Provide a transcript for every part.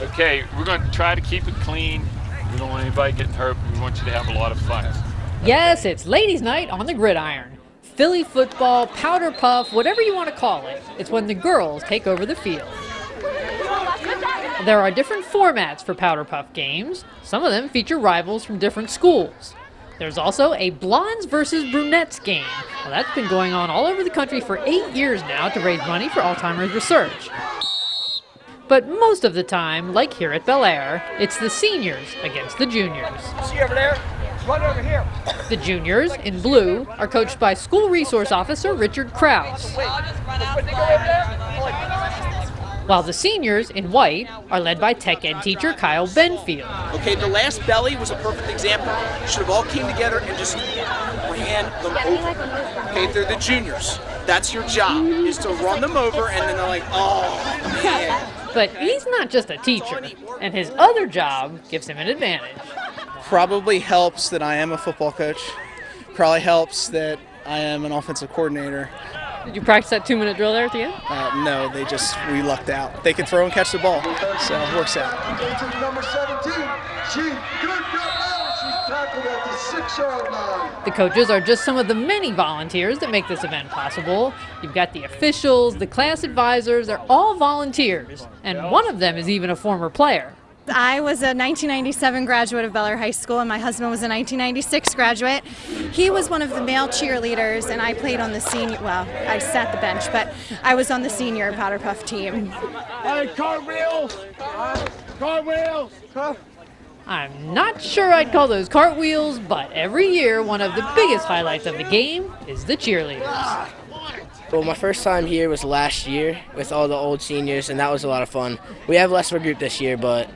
Okay, we're going to try to keep it clean. We don't want anybody getting hurt. We want you to have a lot of fun. Yes, it's ladies' night on the gridiron. Philly football, powder puff, whatever you want to call it. It's when the girls take over the field. There are different formats for powder puff games. Some of them feature rivals from different schools. There's also a blondes versus brunettes game. Well, that's been going on all over the country for 8 years now to raise money for Alzheimer's research. But most of the time, like here at Bel Air, it's the seniors against the juniors. See over there? Run over here. The juniors, in blue, are coached by School Resource Officer Richard Krause, while the seniors, in white, are led by Tech Ed teacher Kyle Benfield. Okay, the last belly was a perfect example. Should have all came together and just ran them over. Okay, they're the juniors. That's your job, is to run them over, and then they're like, oh, man. But he's not just a teacher, and his other job gives him an advantage. Probably helps that I am a football coach. Probably helps that I am an offensive coordinator. Did you practice that 2-minute drill there at the end? No, we lucked out. They can throw and catch the ball, so it works out. Number 17, she's good, she's tackled at the 6-yard line. The coaches are just some of the many volunteers that make this event possible. You've got the officials, the class advisors, they're all volunteers, and one of them is even a former player. I was a 1997 graduate of Bel Air High School, and my husband was a 1996 graduate. He was one of the male cheerleaders, and I played on the senior, well, I sat the bench, but I was on the senior powder puff team. Hey, cartwheels! Cartwheels! I'm not sure I'd call those cartwheels, but every year one of the biggest highlights of the game is the cheerleaders. Well, my first time here was last year with all the old seniors, and that was a lot of fun. We have less of a group this year, but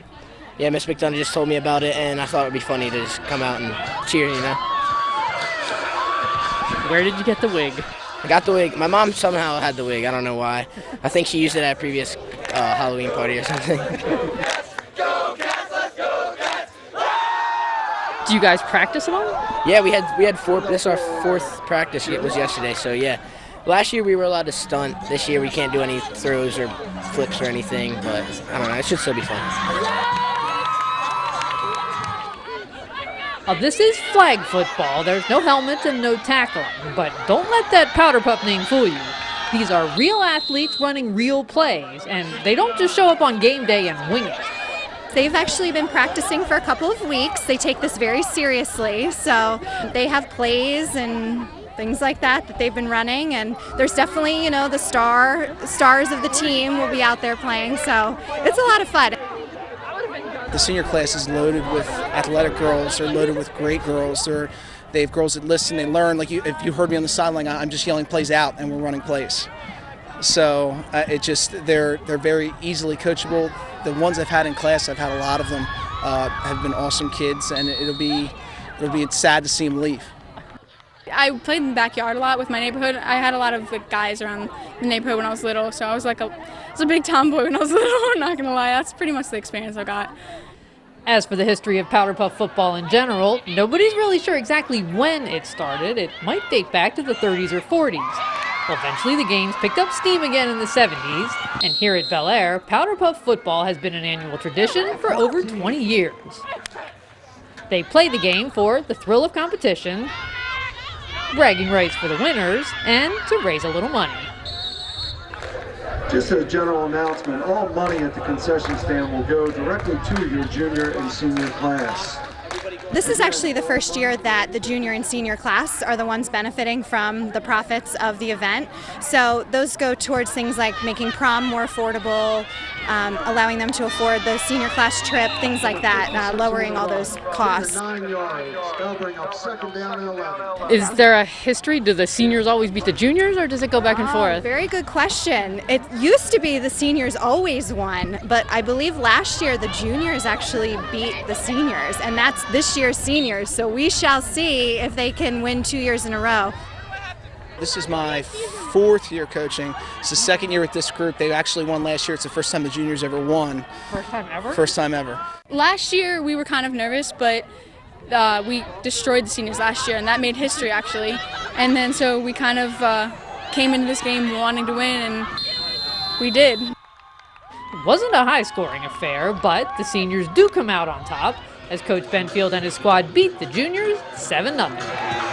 yeah, Miss McDonough just told me about it, and I thought it would be funny to just come out and cheer, you know. Where did you get the wig? I got the wig. My mom somehow had the wig. I don't know why. I think she used it at a previous Halloween party or something. Do you guys practice at all? Yeah, we had four. This is our fourth practice. It was yesterday, so yeah. Last year we were allowed to stunt. This year we can't do any throws or flips or anything, but I don't know. It should still be fun. This is flag football. There's no helmets and no tackling. But don't let that powder puff name fool you. These are real athletes running real plays, and they don't just show up on game day and wing it. They've actually been practicing for a couple of weeks. They take this very seriously, so they have plays and things like that they've been running, and there's definitely, you know, the stars of the team will be out there playing, so it's a lot of fun. The senior class is loaded with athletic girls. They're loaded with great girls. They have girls that listen, they learn. Like if you heard me on the sideline, I'm just yelling plays out, and we're running plays. So they're very easily coachable. The ones I've had in class, I've had a lot of them, have been awesome kids, and it'll be sad to see them leave. I played in the backyard a lot with my neighborhood. I had a lot of guys around the neighborhood when I was little, so I was a big tomboy when I was little, I'm not going to lie. That's pretty much the experience I got. As for the history of powder puff football in general, nobody's really sure exactly when it started. It might date back to the 30s or 40s. Well, eventually the games picked up steam again in the 70s, and here at Bel Air, powder puff football has been an annual tradition for over 20 years. They play the game for the thrill of competition, bragging rights for the winners, and to raise a little money. Just a general announcement, all money at the concession stand will go directly to your junior and senior class. This is actually the first year that the junior and senior class are the ones benefiting from the profits of the event. So those go towards things like making prom more affordable, allowing them to afford the senior class trip, things like that, lowering all those costs. 9 yards. They'll bring up 2nd down and 11. Is there a history? Do the seniors always beat the juniors, or does it go back and forth? Very good question. It used to be the seniors always won, but I believe last year the juniors actually beat the seniors, and that's this year's seniors, so we shall see if they can win 2 years in a row. This is my 4th year coaching. It's the 2nd year with this group. They actually won last year. It's the first time the juniors ever won. First time ever? First time ever. Last year we were kind of nervous, but we destroyed the seniors last year, and that made history actually. And then so we kind of came into this game wanting to win, and we did. wasn't a high-scoring affair, but the seniors do come out on top as Coach Benfield and his squad beat the juniors 7-0.